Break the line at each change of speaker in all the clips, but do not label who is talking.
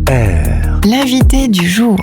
L'invité du jour.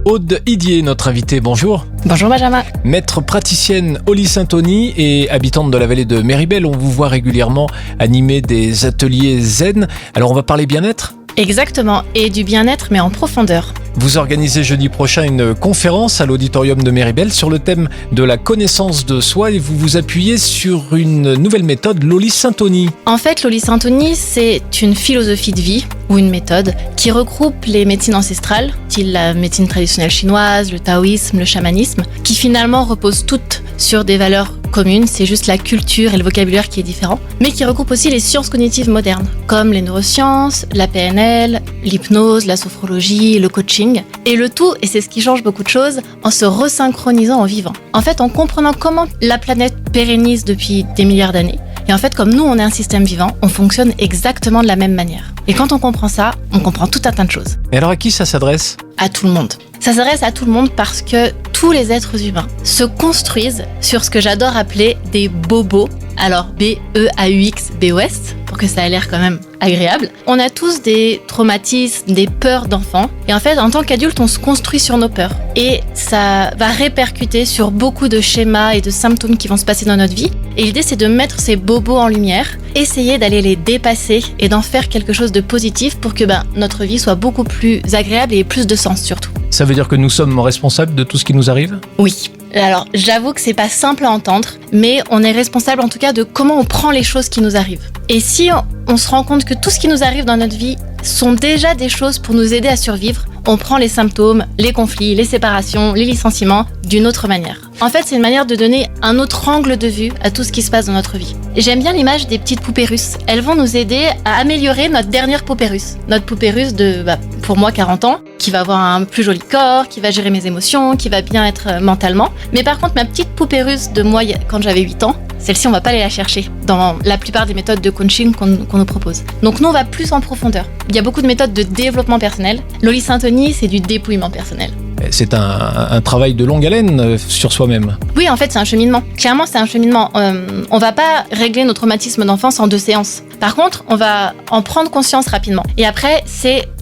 Aude Idier, notre invitée, bonjour.
Bonjour Benjamin.
Maître praticienne au Lit Saint-Denis et habitante de la vallée de Méribel, on vous voit régulièrement animer des ateliers zen. Alors on va parler bien-être ?
Exactement, et du bien-être mais en profondeur.
Vous organisez jeudi prochain une conférence à l'auditorium de Méribel sur le thème de la connaissance de soi et vous vous appuyez sur une nouvelle méthode, l'Oli Saint-Denis.
En fait, l'Oli Saint-Denis, c'est une philosophie de vie ou une méthode qui regroupe les médecines ancestrales, style la médecine traditionnelle chinoise, le taoïsme, le chamanisme, qui finalement reposent toutes sur des valeurs communes, c'est juste la culture et le vocabulaire qui est différent, mais qui regroupe aussi les sciences cognitives modernes, comme les neurosciences, la PNL, l'hypnose, la sophrologie, le coaching, et le tout, et c'est ce qui change beaucoup de choses, en se resynchronisant en vivant. En fait, en comprenant comment la planète pérennise depuis des milliards d'années, et en fait, comme nous, on est un système vivant, on fonctionne exactement de la même manière. Et quand on comprend ça, on comprend tout un tas de choses.
Et alors à qui ça s'adresse ?
À tout le monde. Ça s'adresse à tout le monde parce que tous les êtres humains se construisent sur ce que j'adore appeler des bobos. Alors B-E-A-U-X, B-O-S, pour que ça ait l'air quand même agréable. On a tous des traumatismes, des peurs d'enfants. Et en fait, en tant qu'adulte, on se construit sur nos peurs. Et ça va répercuter sur beaucoup de schémas et de symptômes qui vont se passer dans notre vie. Et l'idée, c'est de mettre ces bobos en lumière, essayer d'aller les dépasser et d'en faire quelque chose de positif pour que notre vie soit beaucoup plus agréable et plus de sens surtout.
Ça veut dire que nous sommes responsables de tout ce qui nous arrive ?
Oui. Alors, j'avoue que c'est pas simple à entendre, mais on est responsable en tout cas de comment on prend les choses qui nous arrivent. Et si on se rend compte que tout ce qui nous arrive dans notre vie sont déjà des choses pour nous aider à survivre, on prend les symptômes, les conflits, les séparations, les licenciements d'une autre manière. En fait, c'est une manière de donner un autre angle de vue à tout ce qui se passe dans notre vie. Et j'aime bien l'image des petites poupées russes. Elles vont nous aider à améliorer notre dernière poupée russe. Notre poupée russe de, pour moi, 40 ans, qui va avoir un plus joli corps, qui va gérer mes émotions, qui va bien être mentalement. Mais par contre, ma petite poupée russe de moi, quand j'avais 8 ans, celle-ci, on va pas aller la chercher dans la plupart des méthodes de coaching qu'on nous propose. Donc nous, on va plus en profondeur. Il y a beaucoup de méthodes de développement personnel. L'Oli Saint-Denis, c'est du dépouillement personnel.
C'est un travail de longue haleine sur soi-même.
Oui, en fait, c'est un cheminement. Clairement, c'est un cheminement. On va pas régler nos traumatismes d'enfance en 2 séances. Par contre, on va en prendre conscience rapidement. Et après,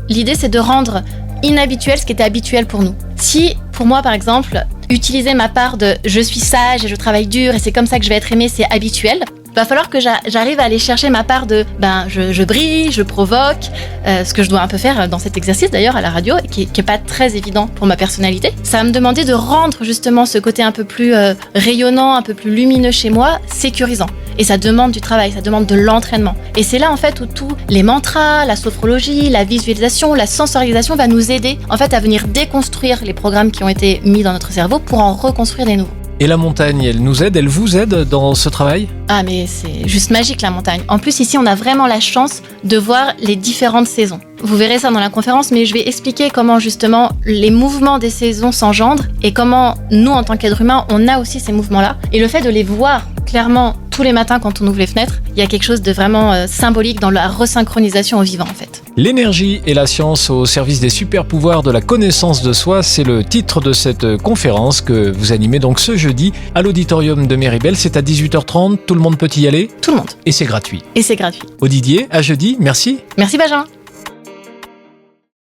l'idée, c'est de rendre inhabituel ce qui était habituel pour nous. Si, pour moi, par exemple, utiliser ma part de « je suis sage et je travaille dur et c'est comme ça que je vais être aimé », c'est habituel, va falloir que j'arrive à aller chercher ma part de je brille, je provoque, ce que je dois un peu faire dans cet exercice d'ailleurs à la radio, qui est pas très évident pour ma personnalité. Ça va me demander de rendre justement ce côté un peu plus rayonnant, un peu plus lumineux chez moi, sécurisant. Et ça demande du travail, ça demande de l'entraînement. Et c'est là en fait où tous les mantras, la sophrologie, la visualisation, la sensorialisation va nous aider en fait à venir déconstruire les programmes qui ont été mis dans notre cerveau pour en reconstruire des nouveaux.
Et la montagne, elle nous aide, elle vous aide dans ce travail ?
Ah mais c'est juste magique la montagne. En plus ici on a vraiment la chance de voir les différentes saisons. Vous verrez ça dans la conférence, mais je vais expliquer comment justement les mouvements des saisons s'engendrent et comment nous en tant qu'êtres humains on a aussi ces mouvements-là. Et le fait de les voir clairement tous les matins quand on ouvre les fenêtres, il y a quelque chose de vraiment symbolique dans la resynchronisation au vivant en fait.
L'énergie et la science au service des super pouvoirs de la connaissance de soi, c'est le titre de cette conférence que vous animez donc ce jeudi à l'auditorium de Méribel. C'est à 18h30, tout le monde peut y aller ?
Tout le monde.
Et c'est gratuit.
Et c'est gratuit.
Aude Idier, à jeudi, merci.
Merci Benjamin.